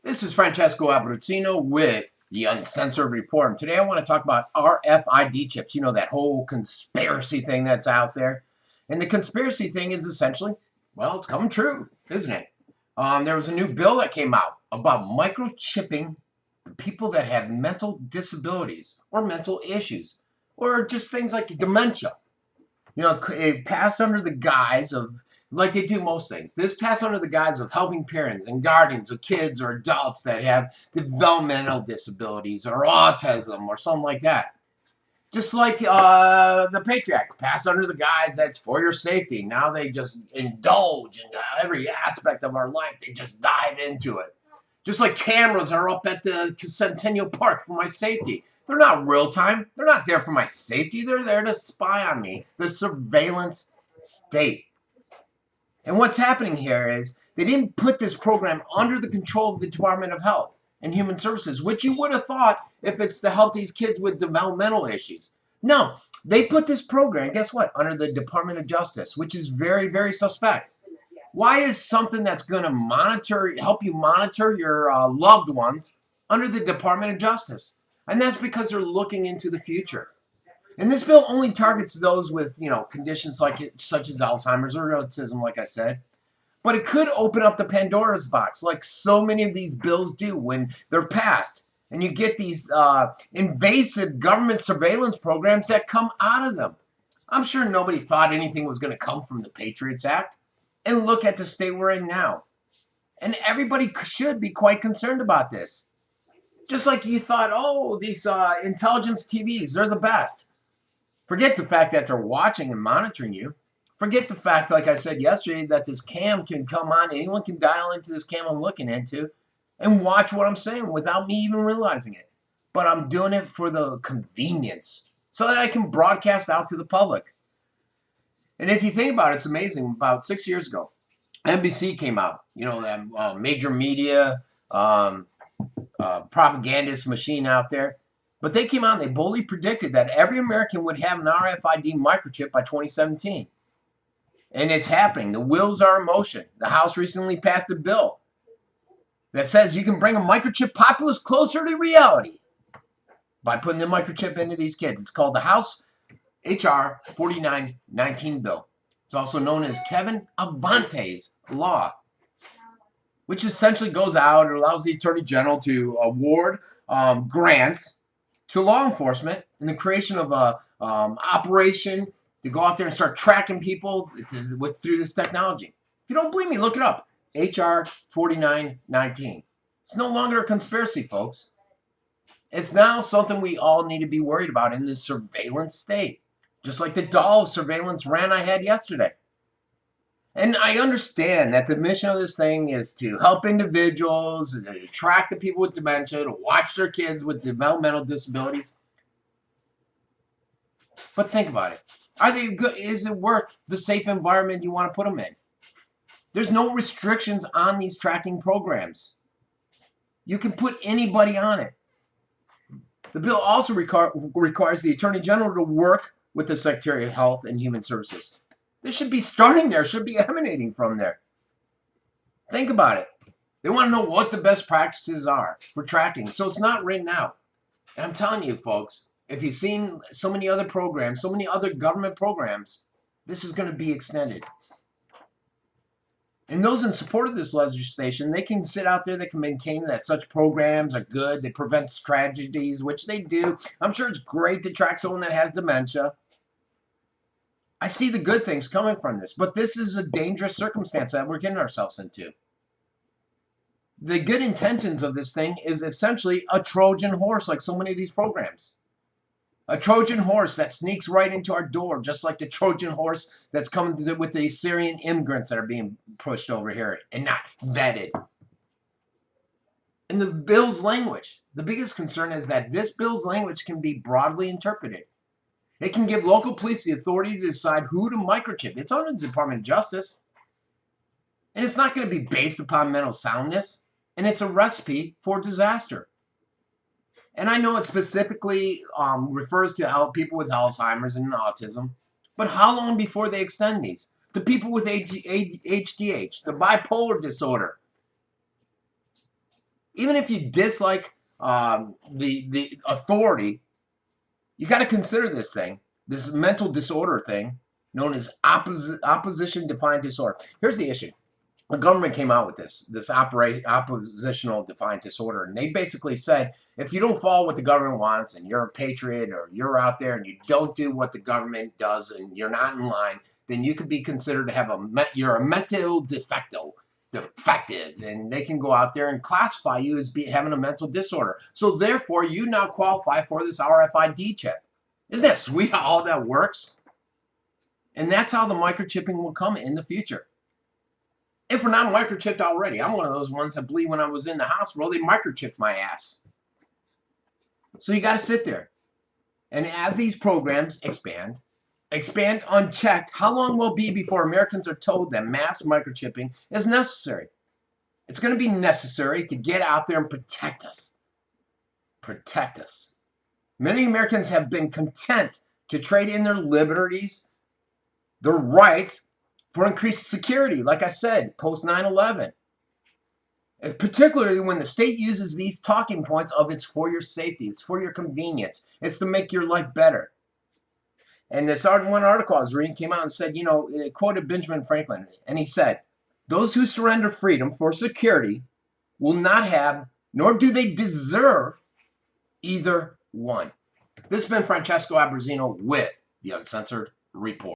This is Francesco Abbruzzino with the Uncensored Report. And today I want to talk about RFID chips. You know, that whole conspiracy thing that's out there. And the conspiracy thing is essentially, well, it's coming true, isn't it? There was a new bill that came out about microchipping the people that have mental disabilities or mental issues or just things like dementia. You know, it passed under the guise of, like they do most things, this passed under the guise of helping parents and guardians of kids or adults that have developmental disabilities or autism or something like that. Just like the Patriot Act passed under the guise that's for your safety. Now they just indulge in every aspect of our life. They just dive into it. Just like cameras are up at the Centennial Park for my safety. They're not real time. They're not there for my safety. They're there to spy on me. The surveillance state. And what's happening here is they didn't put this program under the control of the Department of Health and Human Services, which you would have thought if it's to help these kids with developmental issues. No, they put this program, guess what, under the Department of Justice, which is very, very suspect. Why is something that's going to help you monitor your loved ones under the Department of Justice? And that's because they're looking into the future. And this bill only targets those with, conditions such as Alzheimer's or autism, like I said. But it could open up the Pandora's box, like so many of these bills do when they're passed. And you get these invasive government surveillance programs that come out of them. I'm sure nobody thought anything was going to come from the Patriots Act. And look at the state we're in now. And everybody should be quite concerned about this. Just like you thought, oh, these intelligence TVs, they're the best. Forget the fact that they're watching and monitoring you. Forget the fact, like I said yesterday, that this cam can come on. Anyone can dial into this cam I'm looking into and watch what I'm saying without me even realizing it. But I'm doing it for the convenience so that I can broadcast out to the public. And if you think about it, it's amazing. About 6 years ago, NBC came out. You know, that major media propagandist machine out there. But they came out and they boldly predicted that every American would have an RFID microchip by 2017. And it's happening. The wheels are in motion. The House recently passed a bill that says you can bring a microchip populace closer to reality by putting the microchip into these kids. It's called the House H.R. 4919 bill. It's also known as Kevin Avante's law, which essentially goes out and allows the Attorney General to award grants to law enforcement in the creation of a operation to go out there and start tracking people through this technology. If you don't believe me, look it up. H.R. 4919. It's no longer a conspiracy, folks. It's now something we all need to be worried about in this surveillance state. Just like the doll surveillance rant I had yesterday. And I understand that the mission of this thing is to help individuals, to track the people with dementia, to watch their kids with developmental disabilities. But think about it. Are they good? Is it worth the safe environment you want to put them in? There's no restrictions on these tracking programs. You can put anybody on it. The bill also requires the Attorney General to work with the Secretary of Health and Human Services. This should be starting there, should be emanating from there. Think about it. They want to know what the best practices are for tracking, so it's not written out. And I'm telling you, folks, if you've seen so many other programs, so many other government programs, this is going to be extended. And those in support of this legislation, they can sit out there, they can maintain that such programs are good, they prevent tragedies, which they do. I'm sure it's great to track someone that has dementia. I see the good things coming from this, but this is a dangerous circumstance that we're getting ourselves into. The good intentions of this thing is essentially a Trojan horse, like so many of these programs. A Trojan horse that sneaks right into our door, just like the Trojan horse that's coming with the Syrian immigrants that are being pushed over here and not vetted. And the bill's language, the biggest concern is that this bill's language can be broadly interpreted. It can give local police the authority to decide who to microchip. It's under the Department of Justice. And it's not going to be based upon mental soundness. And it's a recipe for disaster. And I know it specifically refers to people with Alzheimer's and autism. But how long before they extend these? To people with HDH, the bipolar disorder. Even if you dislike the authority, you got to consider this thing, this mental disorder thing known as opposition defiant disorder. Here's the issue. The government came out with this oppositional defiant disorder, and they basically said, if you don't follow what the government wants and you're a patriot or you're out there and you don't do what the government does and you're not in line, then you could be considered to have you're a mental defective, and they can go out there and classify you as having a mental disorder. So therefore, you now qualify for this RFID chip. Isn't that sweet how all that works? And that's how the microchipping will come in the future. If we're not microchipped already, I'm one of those ones that believe when I was in the hospital, they microchipped my ass. So you got to sit there. And as these programs expand unchecked, how long will it be before Americans are told that mass microchipping is necessary? It's going to be necessary to get out there and protect us. Protect us. Many Americans have been content to trade in their liberties, their rights, for increased security, like I said, post 9/11. Particularly when the state uses these talking points of it's for your safety, it's for your convenience, it's to make your life better. And this one article I was reading came out and said, you know, it quoted Benjamin Franklin, and he said, those who surrender freedom for security will not have, nor do they deserve, either one. This has been Francesco Abbruzzino with the Uncensored Report.